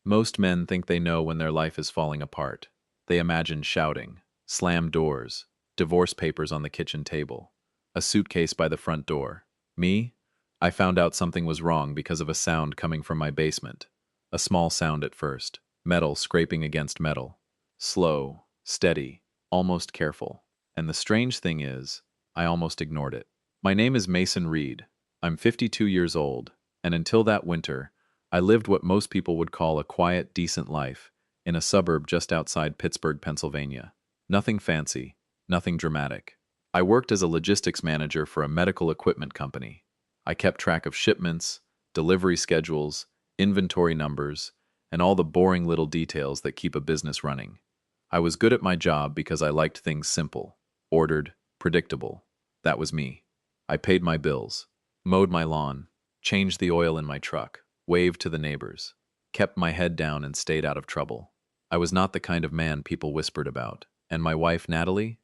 Most men think they know when their life is falling apart. They imagine shouting, slammed doors, divorce papers on the kitchen table, a suitcase by the front door. Me? I found out something was wrong because of a sound coming from my basement. A small sound at first, metal scraping against metal. Slow, steady, almost careful. And the strange thing is, I almost ignored it. My name is Mason Reed. I'm 52 years old, and until that winter, I lived what most people would call a quiet, decent life in a suburb just outside Pittsburgh, Pennsylvania. Nothing fancy, nothing dramatic. I worked as a logistics manager for a medical equipment company. I kept track of shipments, delivery schedules, inventory numbers, and all the boring little details that keep a business running. I was good at my job because I liked things simple, ordered, predictable. That was me. I paid my bills, mowed my lawn, changed the oil in my truck, waved to the neighbors, kept my head down and stayed out of trouble. I was not the kind of man people whispered about. And my wife, Natalie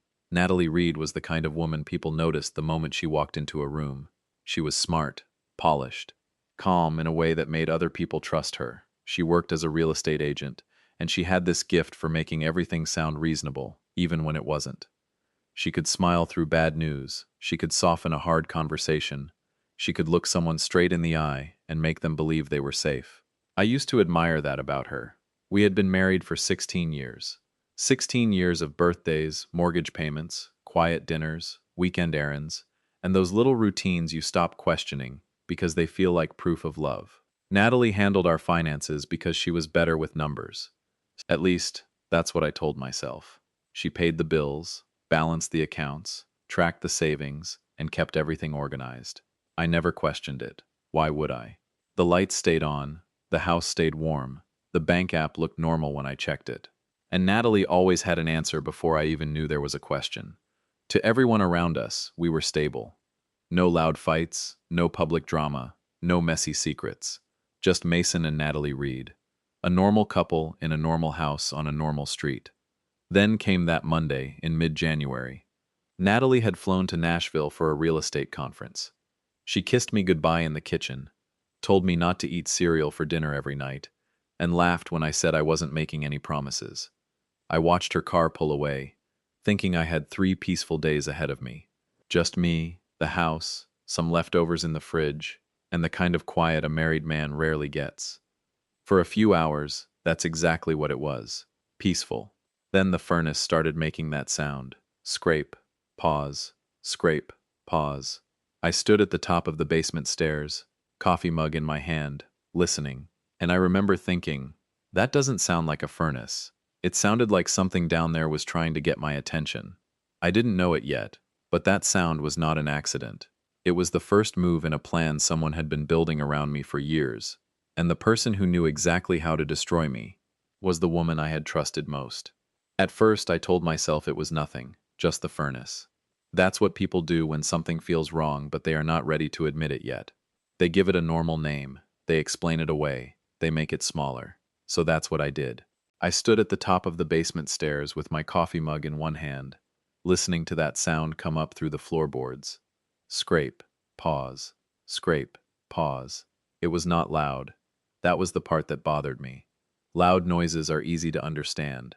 Reed was the kind of woman people noticed the moment she walked into a room. She was smart, polished, calm in a way that made other people trust her. She worked as a real estate agent, and she had this gift for making everything sound reasonable, even when it wasn't. She could smile through bad news. She could soften a hard conversation. She could look someone straight in the eye and make them believe they were safe. I used to admire that about her. We had been married for 16 years. 16 years of birthdays, mortgage payments, quiet dinners, weekend errands, and those little routines you stop questioning because they feel like proof of love. Natalie handled our finances because she was better with numbers. At least, that's what I told myself. She paid the bills, balanced the accounts, tracked the savings, and kept everything organized. I never questioned it. Why would I? The lights stayed on, the house stayed warm, the bank app looked normal when I checked it. And Natalie always had an answer before I even knew there was a question. To everyone around us, we were stable. No loud fights, no public drama, no messy secrets. Just Mason and Natalie Reed. A normal couple in a normal house on a normal street. Then came that Monday in mid-January. Natalie had flown to Nashville for a real estate conference. She kissed me goodbye in the kitchen, told me not to eat cereal for dinner every night, and laughed when I said I wasn't making any promises. I watched her car pull away, thinking I had 3 peaceful days ahead of me. Just me, the house, some leftovers in the fridge, and the kind of quiet a married man rarely gets. For a few hours, that's exactly what it was. Peaceful. Then the furnace started making that sound. Scrape, pause, scrape, pause. I stood at the top of the basement stairs, coffee mug in my hand, listening, and I remember thinking, that doesn't sound like a furnace. It sounded like something down there was trying to get my attention. I didn't know it yet, but that sound was not an accident. It was the first move in a plan someone had been building around me for years, and the person who knew exactly how to destroy me was the woman I had trusted most. At first, I told myself it was nothing, just the furnace. That's what people do when something feels wrong, but they are not ready to admit it yet. They give it a normal name, they explain it away, they make it smaller. So that's what I did. I stood at the top of the basement stairs with my coffee mug in one hand, listening to that sound come up through the floorboards. Scrape, pause, scrape, pause. It was not loud. That was the part that bothered me. Loud noises are easy to understand.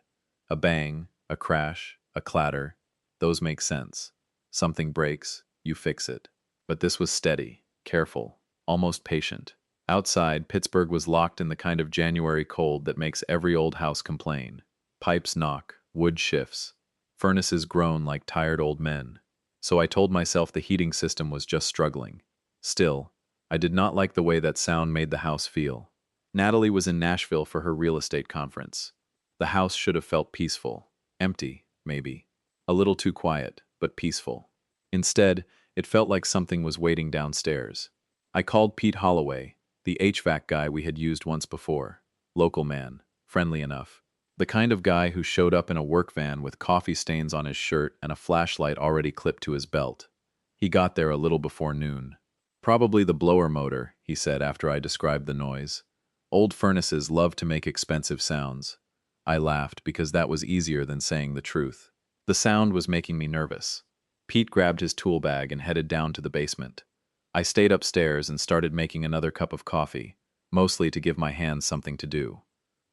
A bang, a crash, a clatter, those make sense. Something breaks, you fix it. But this was steady, careful, almost patient. Outside, Pittsburgh was locked in the kind of January cold that makes every old house complain. Pipes knock, wood shifts, furnaces groan like tired old men. So I told myself the heating system was just struggling. Still, I did not like the way that sound made the house feel. Natalie was in Nashville for her real estate conference. The house should have felt peaceful, empty, maybe. A little too quiet, but peaceful. Instead, it felt like something was waiting downstairs. I called Pete Holloway, the HVAC guy we had used once before. Local man, friendly enough. The kind of guy who showed up in a work van with coffee stains on his shirt and a flashlight already clipped to his belt. He got there a little before noon. Probably the blower motor, he said after I described the noise. Old furnaces love to make expensive sounds. I laughed because that was easier than saying the truth. The sound was making me nervous. Pete grabbed his tool bag and headed down to the basement. I stayed upstairs and started making another cup of coffee, mostly to give my hands something to do.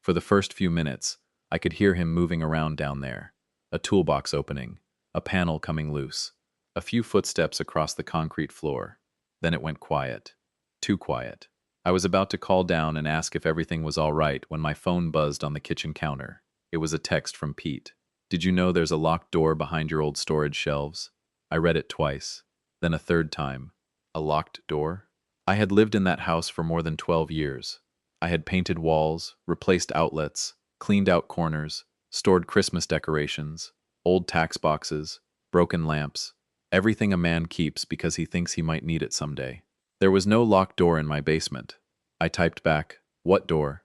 For the first few minutes, I could hear him moving around down there. A toolbox opening, a panel coming loose, a few footsteps across the concrete floor. Then it went quiet. Too quiet. I was about to call down and ask if everything was all right when my phone buzzed on the kitchen counter. It was a text from Pete. "Did you know there's a locked door behind your old storage shelves?" I read it twice, then a third time. A locked door? I had lived in that house for more than 12 years. I had painted walls, replaced outlets, cleaned out corners, stored Christmas decorations, old tax boxes, broken lamps, everything a man keeps because he thinks he might need it someday. There was no locked door in my basement. I typed back, "What door?"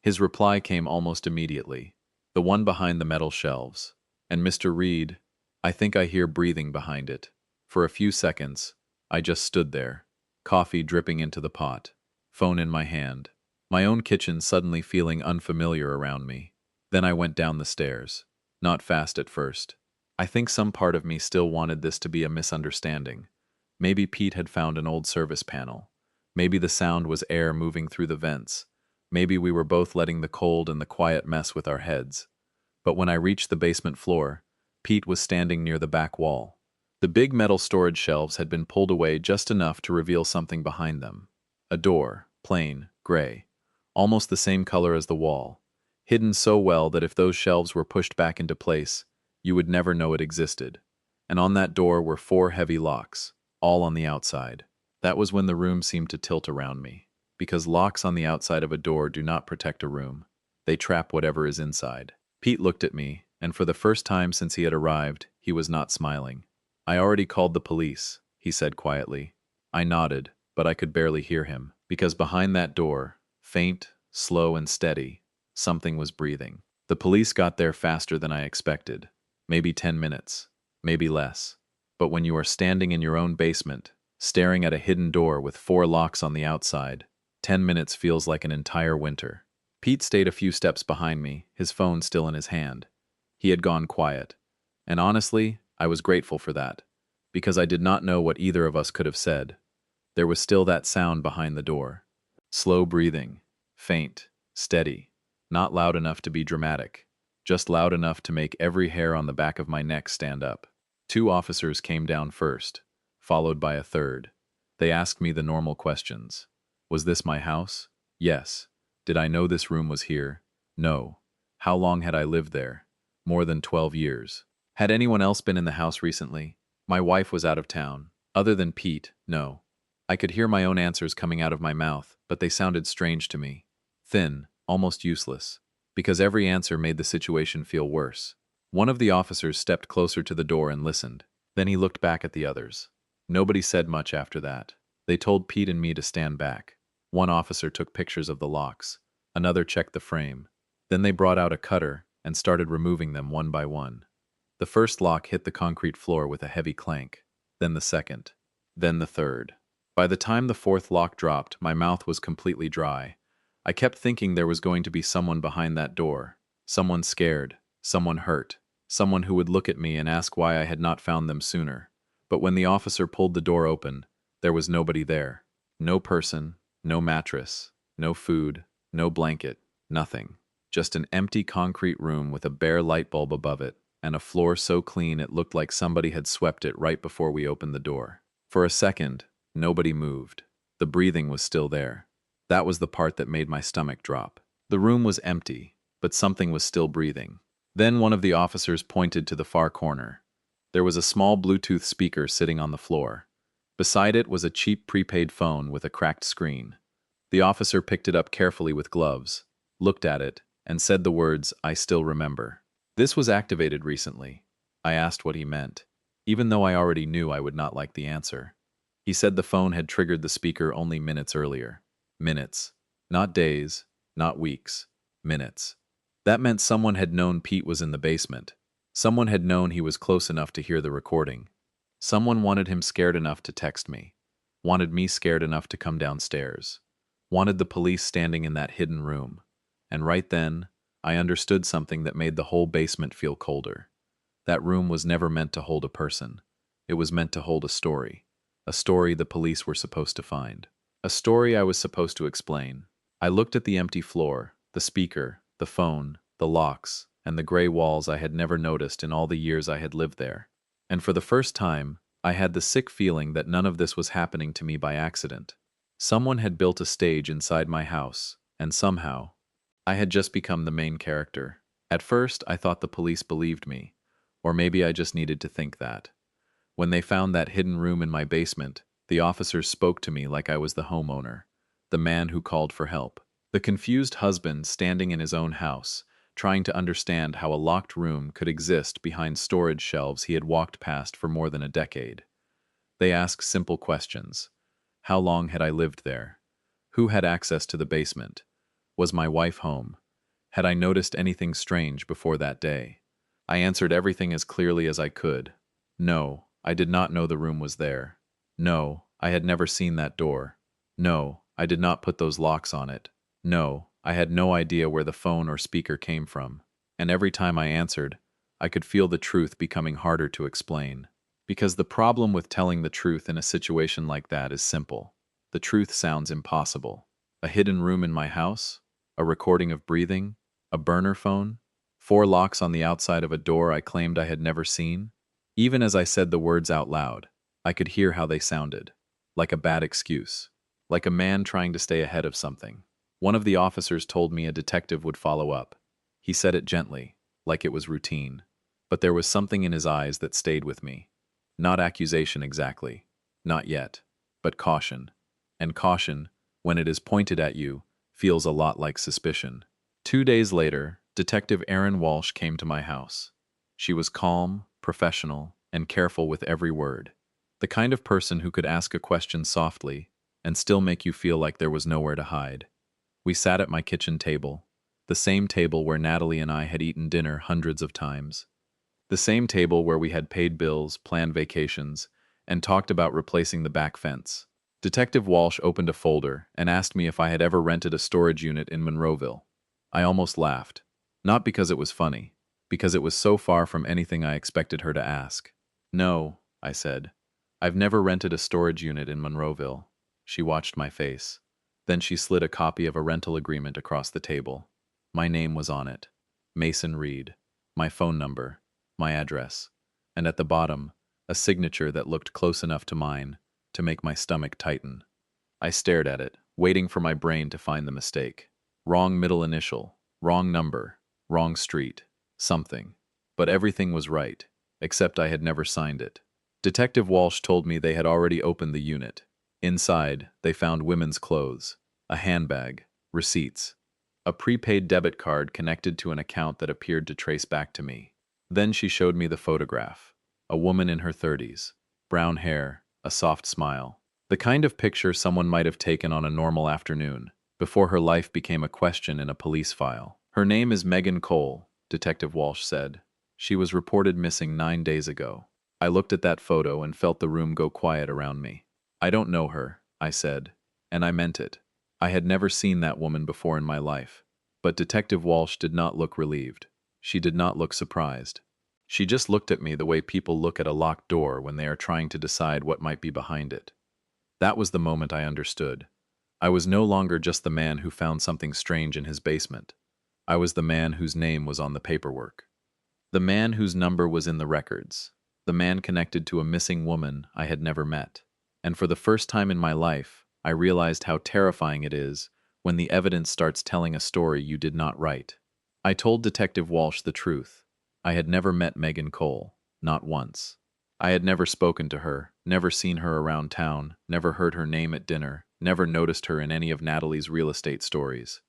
His reply came almost immediately. "The one behind the metal shelves. And Mr. Reed, I think I hear breathing behind it." For a few seconds, I just stood there, coffee dripping into the pot, phone in my hand, my own kitchen suddenly feeling unfamiliar around me. Then I went down the stairs. Not fast at first. I think some part of me still wanted this to be a misunderstanding. Maybe Pete had found an old service panel. Maybe the sound was air moving through the vents. Maybe we were both letting the cold and the quiet mess with our heads. But when I reached the basement floor, Pete was standing near the back wall. The big metal storage shelves had been pulled away just enough to reveal something behind them. A door, plain, gray, almost the same color as the wall, hidden so well that if those shelves were pushed back into place, you would never know it existed. And on that door were 4 heavy locks, all on the outside. That was when the room seemed to tilt around me, because locks on the outside of a door do not protect a room. They trap whatever is inside. Pete looked at me, and for the first time since he had arrived, he was not smiling. "I already called the police," he said quietly. I nodded, but I could barely hear him, because behind that door, faint, slow, and steady, something was breathing. The police got there faster than I expected. Maybe 10 minutes, maybe less. But when you are standing in your own basement, staring at a hidden door with 4 locks on the outside, 10 minutes feels like an entire winter. Pete stayed a few steps behind me, his phone still in his hand. He had gone quiet. And honestly, I was grateful for that, because I did not know what either of us could have said. There was still that sound behind the door. Slow breathing, faint, steady, not loud enough to be dramatic, just loud enough to make every hair on the back of my neck stand up. 2 officers came down first, followed by a third. They asked me the normal questions. Was this my house? Yes. Did I know this room was here? No. How long had I lived there? More than 12 years. Had anyone else been in the house recently? My wife was out of town. Other than Pete, no. I could hear my own answers coming out of my mouth, but they sounded strange to me. Thin, almost useless. Because every answer made the situation feel worse. One of the officers stepped closer to the door and listened. Then he looked back at the others. Nobody said much after that. They told Pete and me to stand back. One officer took pictures of the locks. Another checked the frame. Then they brought out a cutter and started removing them one by one. The first lock hit the concrete floor with a heavy clank. Then the second. Then the third. By the time the 4th lock dropped, my mouth was completely dry. I kept thinking there was going to be someone behind that door. Someone scared. Someone hurt. Someone who would look at me and ask why I had not found them sooner. But when the officer pulled the door open, there was nobody there. No person, no mattress, no food, no blanket, nothing. Just an empty concrete room with a bare light bulb above it, and a floor so clean it looked like somebody had swept it right before we opened the door. For a second, nobody moved. The breathing was still there. That was the part that made my stomach drop. The room was empty, but something was still breathing. Then one of the officers pointed to the far corner. There was a small Bluetooth speaker sitting on the floor. Beside it was a cheap prepaid phone with a cracked screen. The officer picked it up carefully with gloves, looked at it, and said the words, "I still remember." This was activated recently. I asked what he meant, even though I already knew I would not like the answer. He said the phone had triggered the speaker only minutes earlier. Minutes. Not days, not weeks. Minutes. That meant someone had known Pete was in the basement. Someone had known he was close enough to hear the recording. Someone wanted him scared enough to text me. Wanted me scared enough to come downstairs. Wanted the police standing in that hidden room. And right then, I understood something that made the whole basement feel colder. That room was never meant to hold a person. It was meant to hold a story. A story the police were supposed to find. A story I was supposed to explain. I looked at the empty floor, the speaker, the phone, the locks, and the gray walls I had never noticed in all the years I had lived there. And for the first time, I had the sick feeling that none of this was happening to me by accident. Someone had built a stage inside my house, and somehow, I had just become the main character. At first, I thought the police believed me, or maybe I just needed to think that. When they found that hidden room in my basement, the officers spoke to me like I was the homeowner, the man who called for help. The confused husband standing in his own house, trying to understand how a locked room could exist behind storage shelves he had walked past for more than a decade. They asked simple questions. How long had I lived there? Who had access to the basement? Was my wife home? Had I noticed anything strange before that day? I answered everything as clearly as I could. No, I did not know the room was there. No, I had never seen that door. No, I did not put those locks on it. No, I had no idea where the phone or speaker came from. And every time I answered, I could feel the truth becoming harder to explain. Because the problem with telling the truth in a situation like that is simple. The truth sounds impossible. A hidden room in my house? A recording of breathing? A burner phone? 4 locks on the outside of a door I claimed I had never seen? Even as I said the words out loud, I could hear how they sounded. Like a bad excuse. Like a man trying to stay ahead of something. One of the officers told me a detective would follow up. He said it gently, like it was routine. But there was something in his eyes that stayed with me. Not accusation exactly. Not yet. But caution. And caution, when it is pointed at you, feels a lot like suspicion. 2 days later, Detective Erin Walsh came to my house. She was calm, professional, and careful with every word. The kind of person who could ask a question softly and still make you feel like there was nowhere to hide. We sat at my kitchen table, the same table where Natalie and I had eaten dinner hundreds of times. The same table where we had paid bills, planned vacations, and talked about replacing the back fence. Detective Walsh opened a folder and asked me if I had ever rented a storage unit in Monroeville. I almost laughed. Not because it was funny, because it was so far from anything I expected her to ask. No, I said. I've never rented a storage unit in Monroeville. She watched my face. Then she slid a copy of a rental agreement across the table. My name was on it. Mason Reed. My phone number. My address. And at the bottom, a signature that looked close enough to mine to make my stomach tighten. I stared at it, waiting for my brain to find the mistake. Wrong middle initial. Wrong number. Wrong street. Something. But everything was right, except I had never signed it. Detective Walsh told me they had already opened the unit. Inside, they found women's clothes, a handbag, receipts, a prepaid debit card connected to an account that appeared to trace back to me. Then she showed me the photograph. A woman in her 30s, brown hair, a soft smile. The kind of picture someone might have taken on a normal afternoon, before her life became a question in a police file. Her name is Megan Cole, Detective Walsh said. She was reported missing 9 days ago. I looked at that photo and felt the room go quiet around me. I don't know her, I said, and I meant it. I had never seen that woman before in my life. But Detective Walsh did not look relieved. She did not look surprised. She just looked at me the way people look at a locked door when they are trying to decide what might be behind it. That was the moment I understood. I was no longer just the man who found something strange in his basement. I was the man whose name was on the paperwork. The man whose number was in the records. The man connected to a missing woman I had never met. And for the first time in my life, I realized how terrifying it is when the evidence starts telling a story you did not write. I told Detective Walsh the truth. I had never met Megan Cole, not once. I had never spoken to her, never seen her around town, never heard her name at dinner, never noticed her in any of Natalie's real estate stories.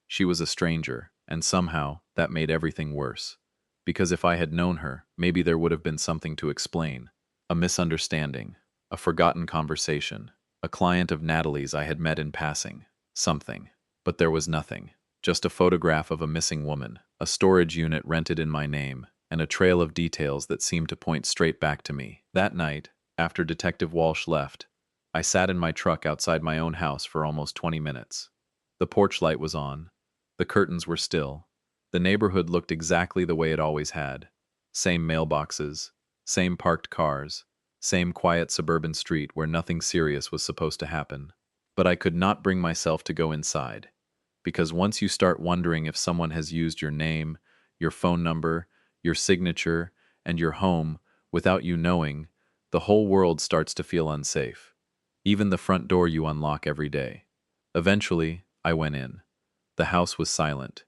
She was a stranger, and somehow that made everything worse. Because if I had known her, maybe there would have been something to explain. A misunderstanding. A forgotten conversation. A client of Natalie's I had met in passing. Something. But there was nothing. Just a photograph of a missing woman, a storage unit rented in my name, and a trail of details that seemed to point straight back to me. That night, after Detective Walsh left, I sat in my truck outside my own house for almost 20 minutes. The porch light was on. The curtains were still. The neighborhood looked exactly the way it always had. Same mailboxes, same parked cars, same quiet suburban street where nothing serious was supposed to happen. But I could not bring myself to go inside, because once you start wondering if someone has used your name, your phone number, your signature, and your home without you knowing, the whole world starts to feel unsafe. Even the front door you unlock every day. Eventually, I went in. The house was silent.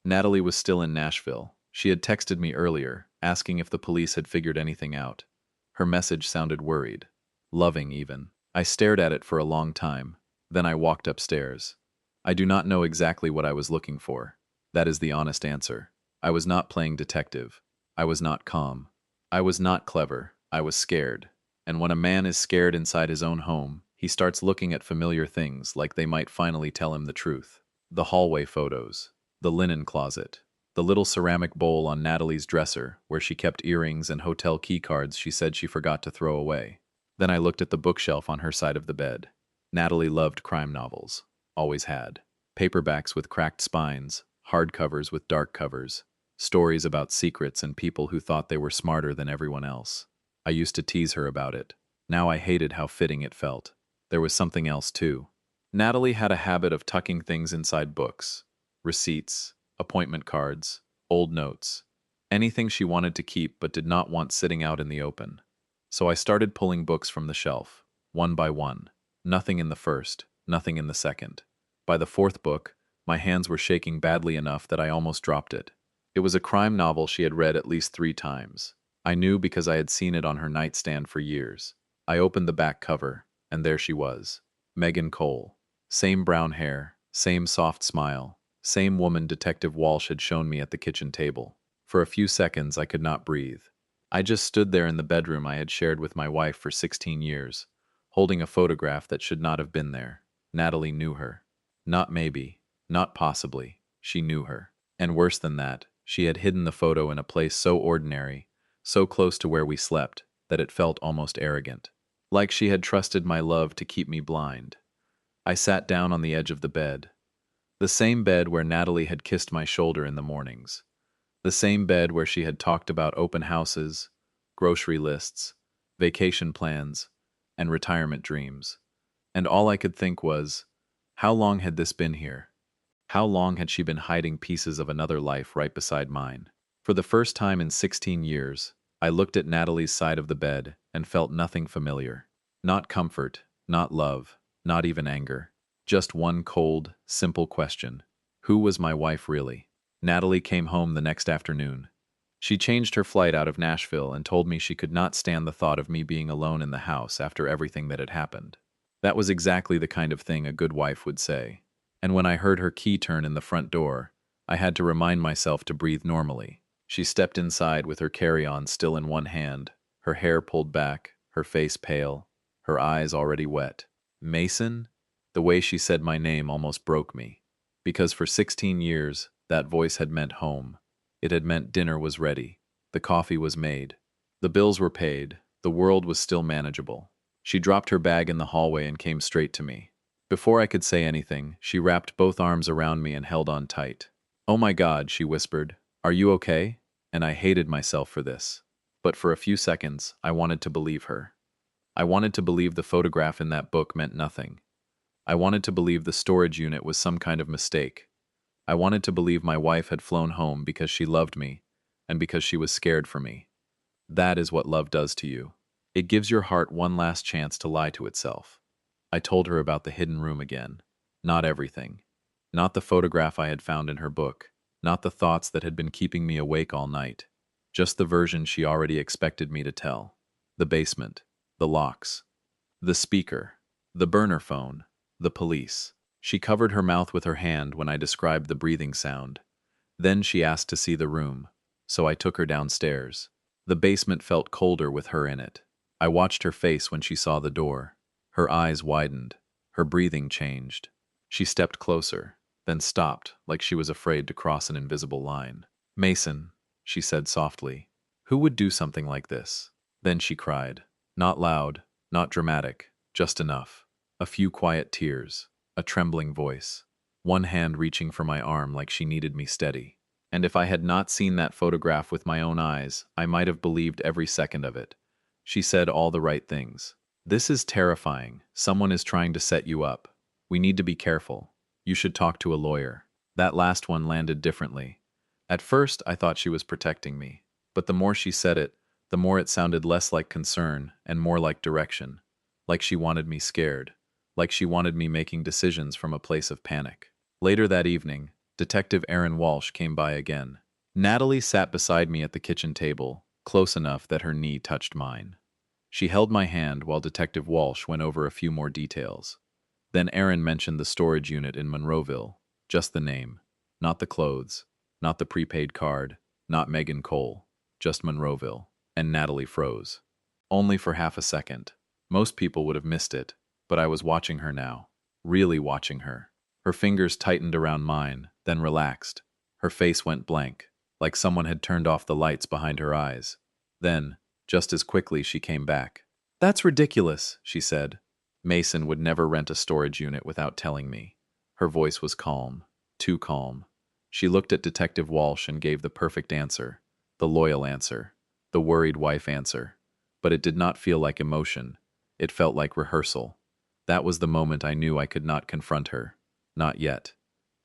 Natalie was still in Nashville. She had texted me earlier, asking if the police had figured anything out. Her message sounded worried. Loving, even. I stared at it for a long time. Then I walked upstairs. I do not know exactly what I was looking for. That is the honest answer. I was not playing detective. I was not calm. I was not clever. I was scared. And when a man is scared inside his own home, he starts looking at familiar things like they might finally tell him the truth. The hallway photos, the linen closet, the little ceramic bowl on Natalie's dresser where she kept earrings and hotel keycards she said she forgot to throw away. Then I looked at the bookshelf on her side of the bed. Natalie loved crime novels. Always had. Paperbacks with cracked spines, hardcovers with dark covers, stories about secrets and people who thought they were smarter than everyone else. I used to tease her about it. Now I hated how fitting it felt. There was something else, too. Natalie had a habit of tucking things inside books. Receipts, appointment cards, old notes. Anything she wanted to keep but did not want sitting out in the open. So I started pulling books from the shelf, one by one. Nothing in the first, nothing in the second. By the fourth book, my hands were shaking badly enough that I almost dropped it. It was a crime novel she had read at least 3 times. I knew because I had seen it on her nightstand for years. I opened the back cover, and there she was. Megan Cole. Same brown hair, same soft smile, same woman Detective Walsh had shown me at the kitchen table. For a few seconds, I could not breathe. I just stood there in the bedroom I had shared with my wife for 16 years, holding a photograph that should not have been there. Natalie knew her. Not maybe, not possibly. She knew her. And worse than that, she had hidden the photo in a place so ordinary, so close to where we slept, that it felt almost arrogant. Like she had trusted my love to keep me blind. I sat down on the edge of the bed. The same bed where Natalie had kissed my shoulder in the mornings. The same bed where she had talked about open houses, grocery lists, vacation plans, and retirement dreams. And all I could think was, how long had this been here? How long had she been hiding pieces of another life right beside mine? For the first time in 16 years, I looked at Natalie's side of the bed and felt nothing familiar. Not comfort, not love, not even anger. Just one cold, simple question. Who was my wife really? Natalie came home the next afternoon. She changed her flight out of Nashville and told me she could not stand the thought of me being alone in the house after everything that had happened. That was exactly the kind of thing a good wife would say. And when I heard her key turn in the front door, I had to remind myself to breathe normally. She stepped inside with her carry-on still in one hand, her hair pulled back, her face pale, her eyes already wet. Mason? The way she said my name almost broke me. Because for 16 years, that voice had meant home. It had meant dinner was ready. The coffee was made. The bills were paid. The world was still manageable. She dropped her bag in the hallway and came straight to me. Before I could say anything, she wrapped both arms around me and held on tight. "Oh my God," she whispered. "Are you okay?" And I hated myself for this. But for a few seconds, I wanted to believe her. I wanted to believe the photograph in that book meant nothing. I wanted to believe the storage unit was some kind of mistake. I wanted to believe my wife had flown home because she loved me and because she was scared for me. That is what love does to you. It gives your heart one last chance to lie to itself. I told her about the hidden room again. Not everything. Not the photograph I had found in her book. Not the thoughts that had been keeping me awake all night. Just the version she already expected me to tell. The basement. The locks. The speaker. The burner phone. The police. She covered her mouth with her hand when I described the breathing sound. Then she asked to see the room, so I took her downstairs. The basement felt colder with her in it. I watched her face when she saw the door. Her eyes widened. Her breathing changed. She stepped closer, then stopped like she was afraid to cross an invisible line. "Mason," she said softly, "who would do something like this?" Then she cried. Not loud, not dramatic, just enough. A few quiet tears, a trembling voice, one hand reaching for my arm like she needed me steady. And if I had not seen that photograph with my own eyes, I might have believed every second of it. She said all the right things. "This is terrifying. Someone is trying to set you up. We need to be careful." You should talk to a lawyer. That last one landed differently. At first, I thought she was protecting me, but the more she said it, the more it sounded less like concern and more like direction. Like she wanted me scared. Like she wanted me making decisions from a place of panic. Later that evening, Detective Aaron Walsh came by again. Natalie sat beside me at the kitchen table, close enough that her knee touched mine. She held my hand while Detective Walsh went over a few more details. Then Aaron mentioned the storage unit in Monroeville, just the name, not the clothes, not the prepaid card, not Megan Cole, just Monroeville, and Natalie froze. Only for half a second. Most people would have missed it, but I was watching her now, really watching her. Her fingers tightened around mine, then relaxed. Her face went blank, like someone had turned off the lights behind her eyes. Then, just as quickly, she came back. "That's ridiculous," she said. Mason would never rent a storage unit without telling me. Her voice was calm, too calm. She looked at Detective Walsh and gave the perfect answer, the loyal answer, the worried wife answer. But it did not feel like emotion. It felt like rehearsal. That was the moment I knew I could not confront her. Not yet.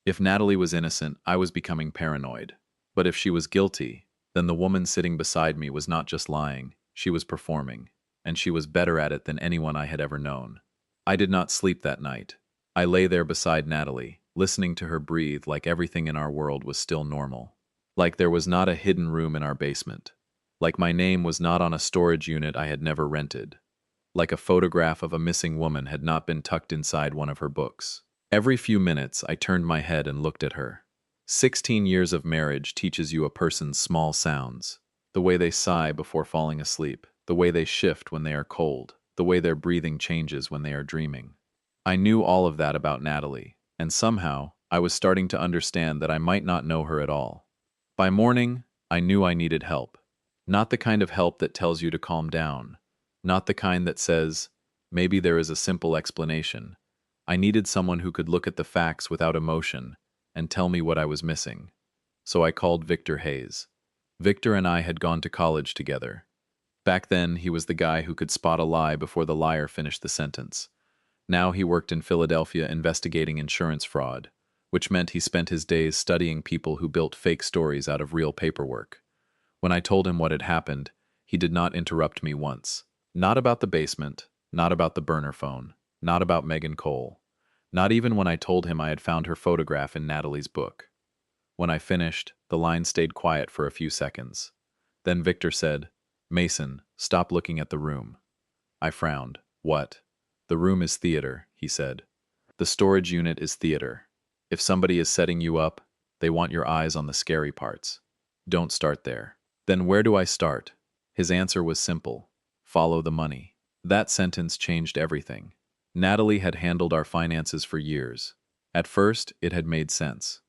If Natalie was innocent, I was becoming paranoid. But if she was guilty, then the woman sitting beside me was not just lying, she was performing, and she was better at it than anyone I had ever known. I did not sleep that night. I lay there beside Natalie, listening to her breathe like everything in our world was still normal. Like there was not a hidden room in our basement. Like my name was not on a storage unit I had never rented. Like a photograph of a missing woman had not been tucked inside one of her books. Every few minutes, I turned my head and looked at her. 16 years of marriage teaches you a person's small sounds. The way they sigh before falling asleep, the way they shift when they are cold, the way their breathing changes when they are dreaming. I knew all of that about Natalie, and somehow, I was starting to understand that I might not know her at all. By morning, I knew I needed help. Not the kind of help that tells you to calm down. Not the kind that says, maybe there is a simple explanation. I needed someone who could look at the facts without emotion and tell me what I was missing. So I called Victor Hayes. Victor and I had gone to college together. Back then, he was the guy who could spot a lie before the liar finished the sentence. Now he worked in Philadelphia investigating insurance fraud, which meant he spent his days studying people who built fake stories out of real paperwork. When I told him what had happened, he did not interrupt me once. Not about the basement, not about the burner phone, not about Megan Cole. Not even when I told him I had found her photograph in Natalie's book. When I finished, the line stayed quiet for a few seconds. Then Victor said, "Mason, stop looking at the room." I frowned. "What?" "The room is theater," he said. "The storage unit is theater. If somebody is setting you up, they want your eyes on the scary parts. Don't start there." "Then where do I start?" His answer was simple. "Follow the money." That sentence changed everything. Natalie had handled our finances for years. At first, it had made sense.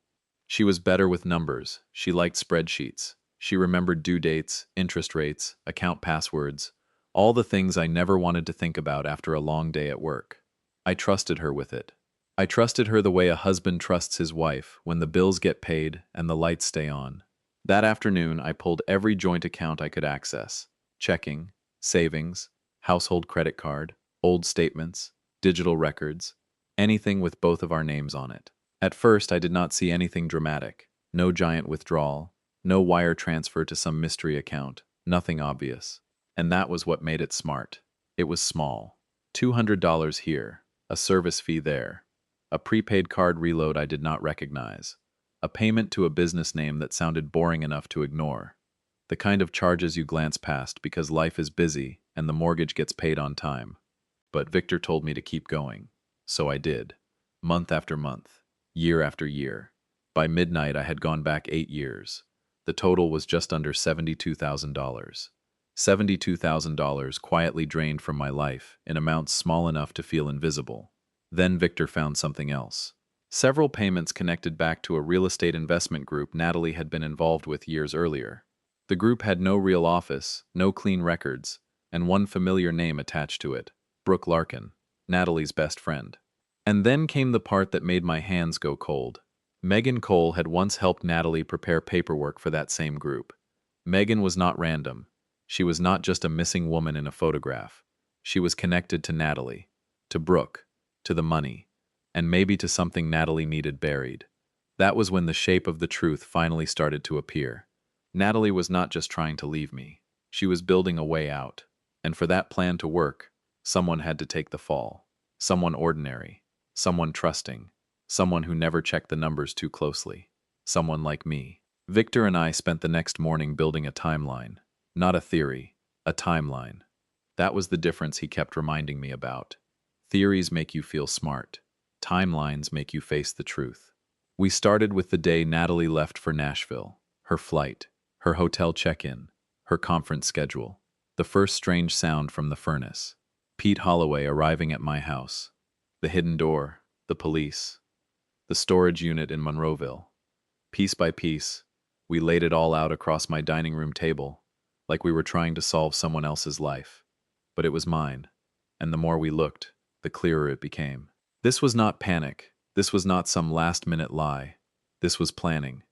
She was better with numbers. She liked spreadsheets. She remembered due dates, interest rates, account passwords, all the things I never wanted to think about after a long day at work. I trusted her with it. I trusted her the way a husband trusts his wife when the bills get paid and the lights stay on. That afternoon, I pulled every joint account I could access. Checking, savings, household credit card, old statements, digital records, anything with both of our names on it. At first, I did not see anything dramatic. No giant withdrawal, no wire transfer to some mystery account, nothing obvious. And that was what made it smart. It was small. $200 here, a service fee there, a prepaid card reload I did not recognize, a payment to a business name that sounded boring enough to ignore. The kind of charges you glance past because life is busy and the mortgage gets paid on time. But Victor told me to keep going. So I did. Month after month. Year after year. By midnight, I had gone back 8 years. The total was just under $72,000. $72,000 quietly drained from my life in amounts small enough to feel invisible. Then Victor found something else. Several payments connected back to a real estate investment group Natalie had been involved with years earlier. The group had no real office, no clean records, and one familiar name attached to it, Brooke Larkin, Natalie's best friend. And then came the part that made my hands go cold. Megan Cole had once helped Natalie prepare paperwork for that same group. Megan was not random. She was not just a missing woman in a photograph. She was connected to Natalie, to Brooke, to the money. and maybe to something Natalie needed buried. That was when the shape of the truth finally started to appear. Natalie was not just trying to leave me. She was building a way out. And for that plan to work, someone had to take the fall. Someone ordinary. Someone trusting. Someone who never checked the numbers too closely. Someone like me. Victor and I spent the next morning building a timeline. Not a theory, a timeline. That was the difference he kept reminding me about. Theories make you feel smart. Timelines make you face the truth. We started with the day Natalie left for Nashville. Her flight, her hotel check-in, her conference schedule. The first strange sound from the furnace. Pete Holloway arriving at my house. The hidden door, the police, the storage unit in Monroeville. Piece by piece, we laid it all out across my dining room table, like we were trying to solve someone else's life. But it was mine, and the more we looked, the clearer it became. This was not panic. This was not some last-minute lie. This was planning.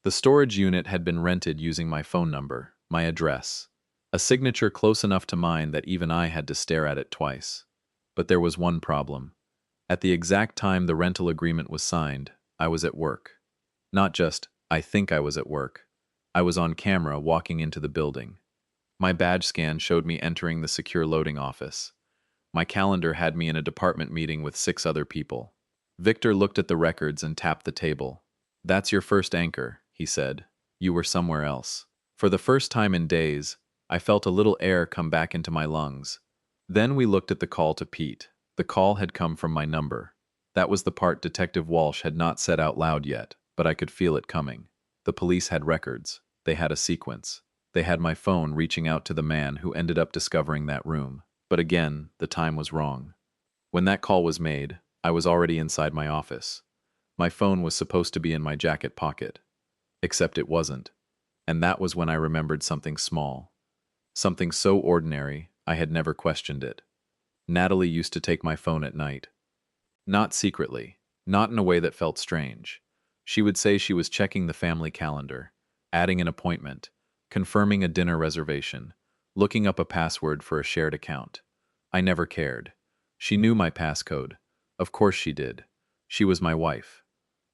The storage unit had been rented using my phone number, my address, a signature close enough to mine that even I had to stare at it twice. But there was one problem. At the exact time the rental agreement was signed, I was at work. Not just, I think I was at work. I was on camera walking into the building. My badge scan showed me entering the secure loading office. My calendar had me in a department meeting with 6 other people. Victor looked at the records and tapped the table. "That's your first anchor," he said. "You were somewhere else." For the first time in days, I felt a little air come back into my lungs. Then we looked at the call to Pete. The call had come from my number. That was the part Detective Walsh had not said out loud yet, but I could feel it coming. The police had records. They had a sequence. They had my phone reaching out to the man who ended up discovering that room. But again, the time was wrong. When that call was made, I was already inside my office. My phone was supposed to be in my jacket pocket. Except it wasn't. And that was when I remembered something small. Something so ordinary, I had never questioned it. Natalie used to take my phone at night. Not secretly. Not in a way that felt strange. She would say she was checking the family calendar, adding an appointment, confirming a dinner reservation, looking up a password for a shared account. I never cared. She knew my passcode. Of course she did. She was my wife.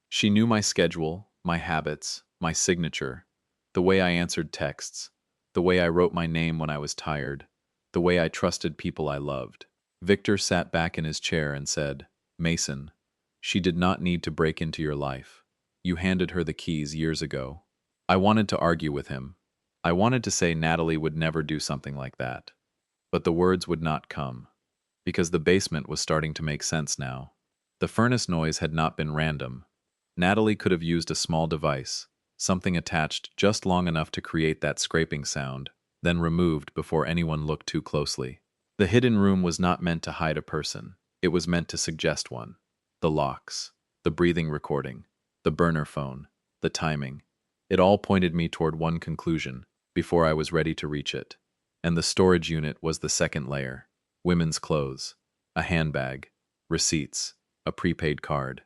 She knew my schedule, my habits, my signature, the way I answered texts, the way I wrote my name when I was tired, the way I trusted people I loved. Victor sat back in his chair and said, "Mason, she did not need to break into your life. You handed her the keys years ago." I wanted to argue with him. I wanted to say Natalie would never do something like that. But the words would not come. Because the basement was starting to make sense now. The furnace noise had not been random. Natalie could have used a small device, something attached just long enough to create that scraping sound, then removed before anyone looked too closely. The hidden room was not meant to hide a person. It was meant to suggest one. The locks, the breathing recording, the burner phone, the timing. It all pointed me toward one conclusion before I was ready to reach it. And the storage unit was the second layer. Women's clothes, a handbag, receipts, a prepaid card.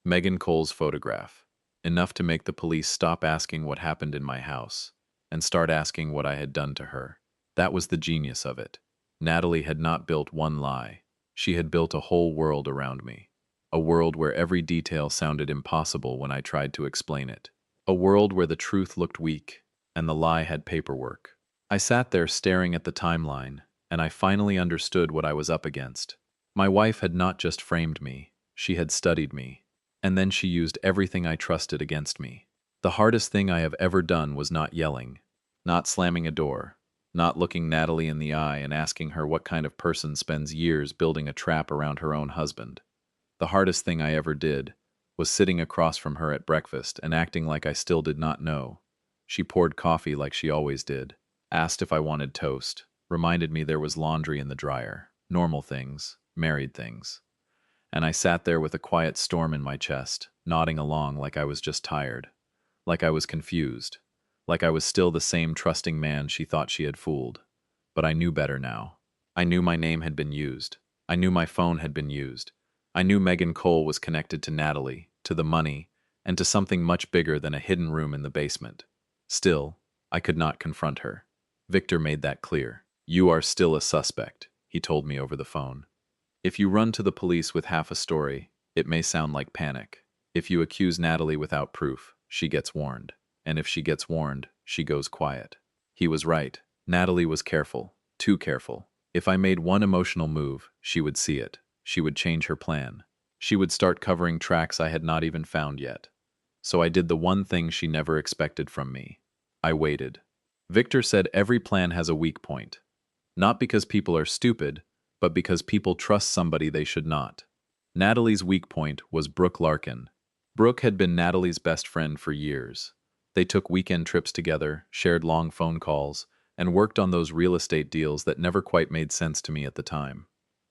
Megan Cole's photograph. Enough to make the police stop asking what happened in my house and start asking what I had done to her. That was the genius of it. Natalie had not built one lie. She had built a whole world around me. A world where every detail sounded impossible when I tried to explain it. A world where the truth looked weak and the lie had paperwork. I sat there staring at the timeline, and I finally understood what I was up against. My wife had not just framed me, she had studied me. And then she used everything I trusted against me. The hardest thing I have ever done was not yelling, not slamming a door, not looking Natalie in the eye and asking her what kind of person spends years building a trap around her own husband. The hardest thing I ever did was sitting across from her at breakfast and acting like I still did not know. She poured coffee like she always did, asked if I wanted toast, reminded me there was laundry in the dryer, normal things, married things. And I sat there with a quiet storm in my chest, nodding along like I was just tired, like I was confused, like I was still the same trusting man she thought she had fooled. But I knew better now. I knew my name had been used. I knew my phone had been used. I knew Megan Cole was connected to Natalie, to the money, and to something much bigger than a hidden room in the basement. Still, I could not confront her. Victor made that clear. "You are still a suspect," he told me over the phone. "If you run to the police with half a story, It may sound like panic. If you accuse Natalie without proof, she gets warned. And if she gets warned, she goes quiet. He was right. Natalie was careful. Too careful. If I made one emotional move, she would see it. She would change her plan. She would start covering tracks I had not even found yet. So I did the one thing she never expected from me. I waited. Victor said every plan has a weak point. Not because people are stupid, but because people trust somebody they should not. Natalie's weak point was Brooke Larkin. Brooke had been Natalie's best friend for years. They took weekend trips together, shared long phone calls, and worked on those real estate deals that never quite made sense to me at the time.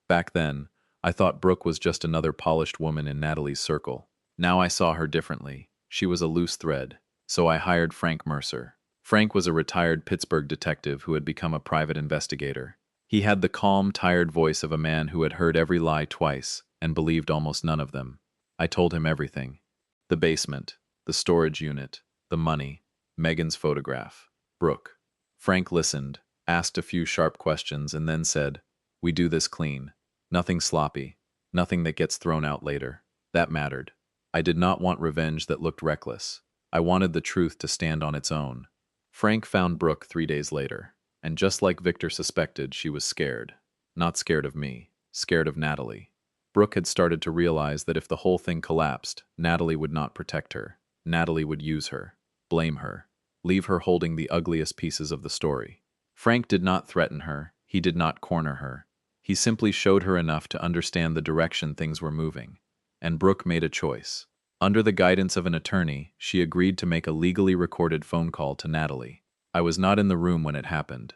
Back then, I thought Brooke was just another polished woman in Natalie's circle. Now I saw her differently. She was a loose thread. So I hired Frank Mercer. Frank was a retired Pittsburgh detective who had become a private investigator. He had the calm, tired voice of a man who had heard every lie twice and believed almost none of them. I told him everything. The basement, the storage unit, the money, Megan's photograph, Brooke. Frank listened, asked a few sharp questions, and then said, "We do this clean. Nothing sloppy. Nothing that gets thrown out later." That mattered. I did not want revenge that looked reckless. I wanted the truth to stand on its own. Frank found Brooke 3 days later, and just like Victor suspected, she was scared. Not scared of me, scared of Natalie. Brooke had started to realize that if the whole thing collapsed, Natalie would not protect her. Natalie would use her, blame her, leave her holding the ugliest pieces of the story. Frank did not threaten her, he did not corner her. He simply showed her enough to understand the direction things were moving. And Brooke made a choice. Under the guidance of an attorney, she agreed to make a legally recorded phone call to Natalie. I was not in the room when it happened.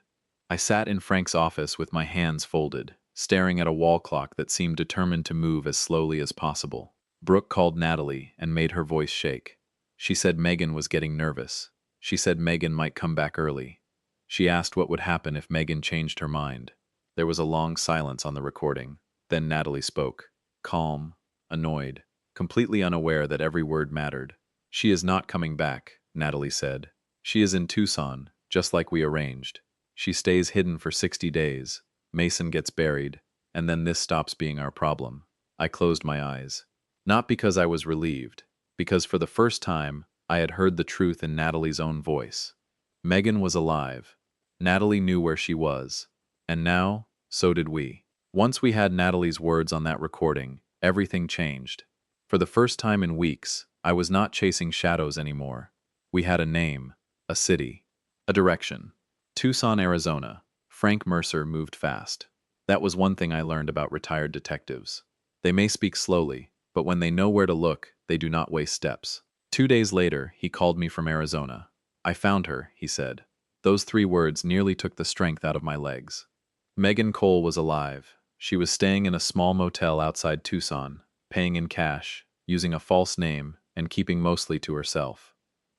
I sat in Frank's office with my hands folded, staring at a wall clock that seemed determined to move as slowly as possible. Brooke called Natalie and made her voice shake. She said Megan was getting nervous. She said Megan might come back early. She asked what would happen if Megan changed her mind. There was a long silence on the recording. Then Natalie spoke. Calm, annoyed, completely unaware that every word mattered. "She is not coming back," Natalie said. "She is in Tucson, just like we arranged. She stays hidden for 60 days. Mason gets buried, and then this stops being our problem." I closed my eyes. Not because I was relieved, because for the first time, I had heard the truth in Natalie's own voice. Megan was alive. Natalie knew where she was. And now, so did we. Once we had Natalie's words on that recording, everything changed. For the first time in weeks, I was not chasing shadows anymore. We had a name, a city, a direction. Tucson, Arizona. Frank Mercer moved fast. That was one thing I learned about retired detectives. They may speak slowly, but when they know where to look, they do not waste steps. 2 days later, he called me from Arizona. "I found her," he said. Those 3 words nearly took the strength out of my legs. Megan Cole was alive. She was staying in a small motel outside Tucson, paying in cash, using a false name, and keeping mostly to herself.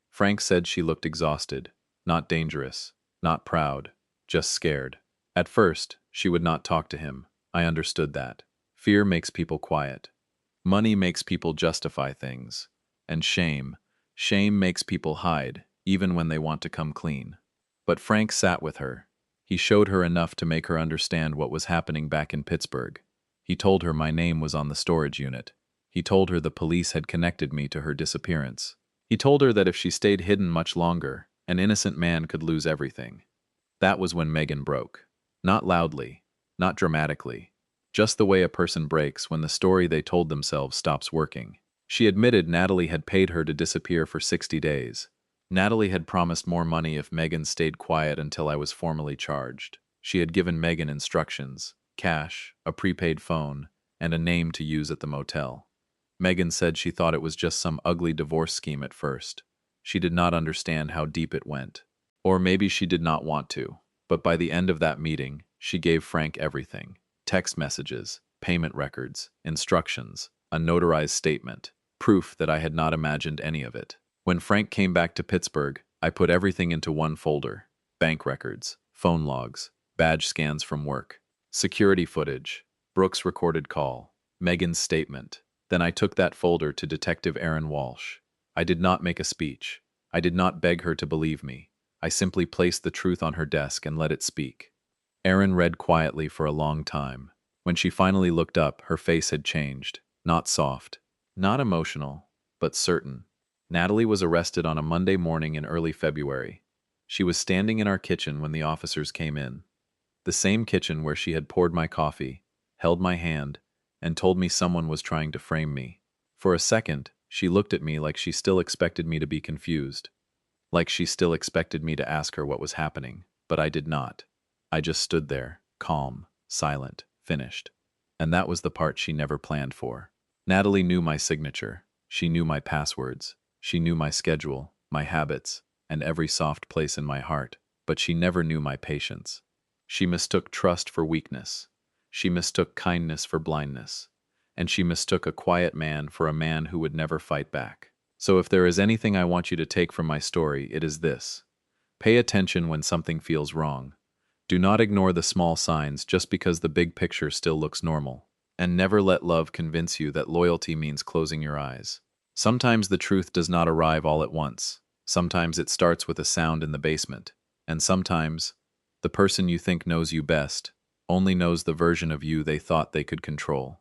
Frank said she looked exhausted, not dangerous, not proud, just scared. At first, she would not talk to him. I understood that. Fear makes people quiet. Money makes people justify things. And shame makes people hide, even when they want to come clean. But Frank sat with her. He showed her enough to make her understand what was happening back in Pittsburgh. He told her my name was on the storage unit. He told her the police had connected me to her disappearance. He told her that if she stayed hidden much longer, an innocent man could lose everything. That was when Megan broke. Not loudly, not dramatically. Just the way a person breaks when the story they told themselves stops working. She admitted Natalie had paid her to disappear for 60 days. Natalie had promised more money if Megan stayed quiet until I was formally charged. She had given Megan instructions, cash, a prepaid phone, and a name to use at the motel. Megan said she thought it was just some ugly divorce scheme at first. She did not understand how deep it went. Or maybe she did not want to. But by the end of that meeting, she gave Frank everything. Text messages, payment records, instructions, a notarized statement, proof that I had not imagined any of it. When Frank came back to Pittsburgh, I put everything into one folder. Bank records, phone logs, badge scans from work, security footage, Brooks' recorded call, Megan's statement. Then I took that folder to Detective Aaron Walsh. I did not make a speech. I did not beg her to believe me. I simply placed the truth on her desk and let it speak. Aaron read quietly for a long time. When she finally looked up, her face had changed. Not soft, Not emotional, but certain. Natalie was arrested on a Monday morning in early February. She was standing in our kitchen when the officers came in. The same kitchen where she had poured my coffee, held my hand, and told me someone was trying to frame me. For a second, she looked at me like she still expected me to be confused, like she still expected me to ask her what was happening, but I did not. I just stood there, calm, silent, finished. And that was the part she never planned for. Natalie knew my signature. She knew my passwords. She knew my schedule, my habits, and every soft place in my heart. But she never knew my patience. She mistook trust for weakness. She mistook kindness for blindness. And she mistook a quiet man for a man who would never fight back. So if there is anything I want you to take from my story, it is this. Pay attention when something feels wrong. Do not ignore the small signs just because the big picture still looks normal. And never let love convince you that loyalty means closing your eyes. Sometimes the truth does not arrive all at once. Sometimes it starts with a sound in the basement. And sometimes, the person you think knows you best only knows the version of you they thought they could control.